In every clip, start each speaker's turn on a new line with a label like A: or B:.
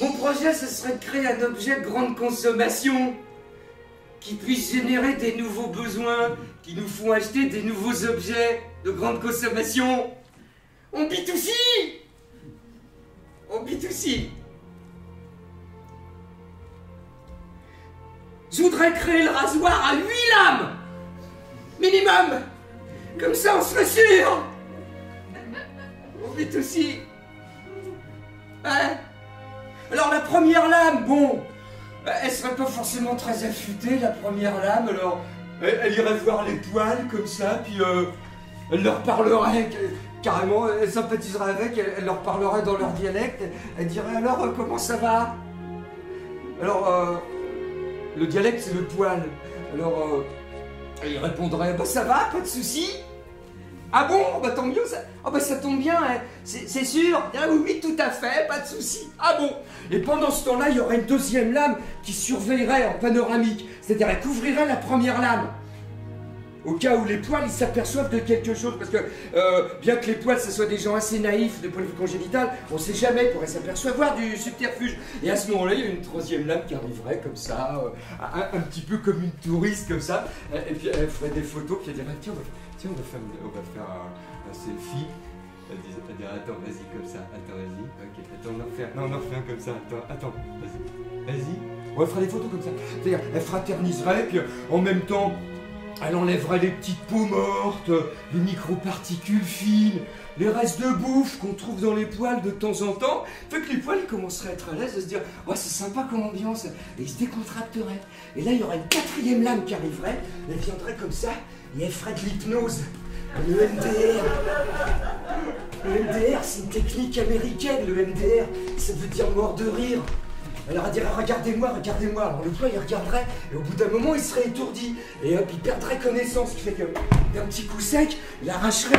A: Mon projet, ce serait de créer un objet de grande consommation qui puisse générer des nouveaux besoins, qui nous font acheter des nouveaux objets de grande consommation. On B2C! On B2C! Je voudrais créer le rasoir à 8 lames! Minimum! Comme ça, on serait sûr! On B2C! Hein? Alors la première lame, bon, elle serait pas forcément très affûtée, la première lame, alors elle irait voir les poils comme ça, puis elle leur parlerait carrément, elle sympathiserait avec, elle leur parlerait dans leur dialecte, elle dirait alors comment ça va? Alors le dialecte c'est le poil, alors il répondrait bah ça va, pas de soucis. Ah bon? Bah tant mieux, ça... Oh bah ça tombe bien, hein. C'est sûr? Ah oui, tout à fait, pas de souci. Ah bon? Et pendant ce temps-là, il y aurait une deuxième lame qui surveillerait en panoramique, c'est-à-dire elle couvrirait la première lame. Au cas où les poils, ils s'aperçoivent de quelque chose, parce que bien que les poils, ce soit des gens assez naïfs de point de vue congénital, on sait jamais, ils pourraient s'apercevoir du subterfuge. Et à ce moment-là, il y a une troisième lame qui arriverait comme ça, un petit peu comme une touriste comme ça, et puis elle ferait des photos, puis elle dirait tiens, on va faire un selfie. Elle dirait attends, vas-y comme ça, attends, vas-y, ok, attends, on en refait un comme ça, attends, vas-y. On fera des photos comme ça. C'est-à-dire, elle fraterniserait, puis en même temps, elle enlèverait les petites peaux mortes, les microparticules fines, les restes de bouffe qu'on trouve dans les poils de temps en temps. Fait que les poils ils commenceraient à être à l'aise, à se dire ouais c'est sympa comme ambiance, et ils se décontracteraient. Et là il y aurait une quatrième lame qui arriverait, elle viendrait comme ça, et elle ferait de l'hypnose. Le MDR. Le MDR c'est une technique américaine, le MDR, ça veut dire mort de rire. Alors elle dirait regardez-moi, regardez-moi. Alors le poil il regarderait et au bout d'un moment il serait étourdi. Et hop il perdrait connaissance, ce qui fait que d'un petit coup sec, il arracherait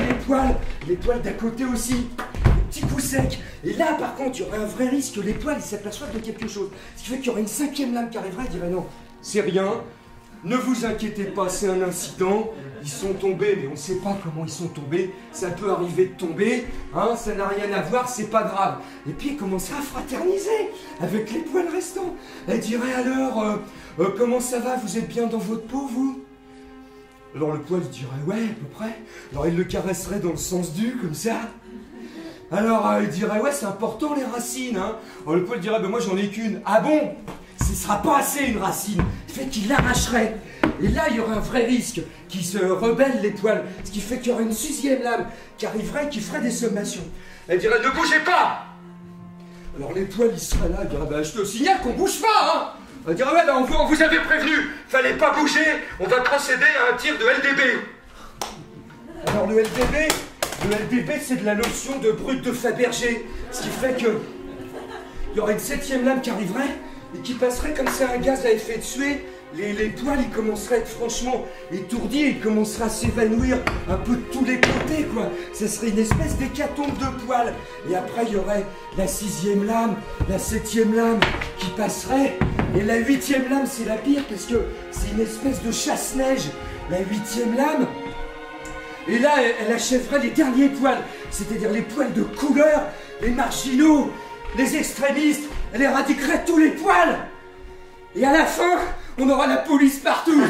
A: les poils d'à côté aussi. Un petit coup sec. Et là par contre il y aurait un vrai risque que les poils ils s'aperçoivent de quelque chose. Ce qui fait qu'il y aurait une cinquième lame qui arriverait et dirait non, c'est rien. Ne vous inquiétez pas, c'est un incident, ils sont tombés, mais on ne sait pas comment ils sont tombés, ça peut arriver de tomber, hein, ça n'a rien à voir, c'est pas grave. Et puis elle commencerait à fraterniser avec les poils restants. Elle dirait alors, comment ça va, vous êtes bien dans votre peau, vous? Alors le poil dirait, ouais, à peu près. Alors il le caresserait dans le sens du, comme ça. Alors il dirait, ouais, c'est important les racines, hein. Alors le poil dirait, ben moi j'en ai qu'une. Ah bon? Ce sera pas assez une racine, fait qu'il l'arracherait. Et là, il y aurait un vrai risque qui se rebelle les poils, ce qui fait qu'il y aurait une sixième lame qui arriverait, qui ferait des sommations. Elle dirait ne bougez pas. Alors les poils, ils seraient là, ils diraient bah, je te signale qu'on bouge pas, hein. Elle dirait ouais, bah, on vous avait prévenu, fallait pas bouger, on va procéder à un tir de LDB. Alors le LDB, c'est de la notion de brut de Fabergé, ce qui fait que il y aurait une septième lame qui arriverait et qui passerait comme c'est un gaz à effet de suée. Les poils ils commenceraient à être franchement étourdis, ils commenceraient à s'évanouir un peu de tous les côtés quoi. Ce serait une espèce d'hécatombe de poils. Et après il y aurait la sixième lame, la septième lame qui passerait. Et la huitième lame c'est la pire parce que c'est une espèce de chasse-neige. La huitième lame. Et là elle achèverait les derniers poils, c'est-à-dire les poils de couleur, les marginaux, les extrémistes. Elle éradiquerait tous les poils. Et à la fin, on aura la police partout.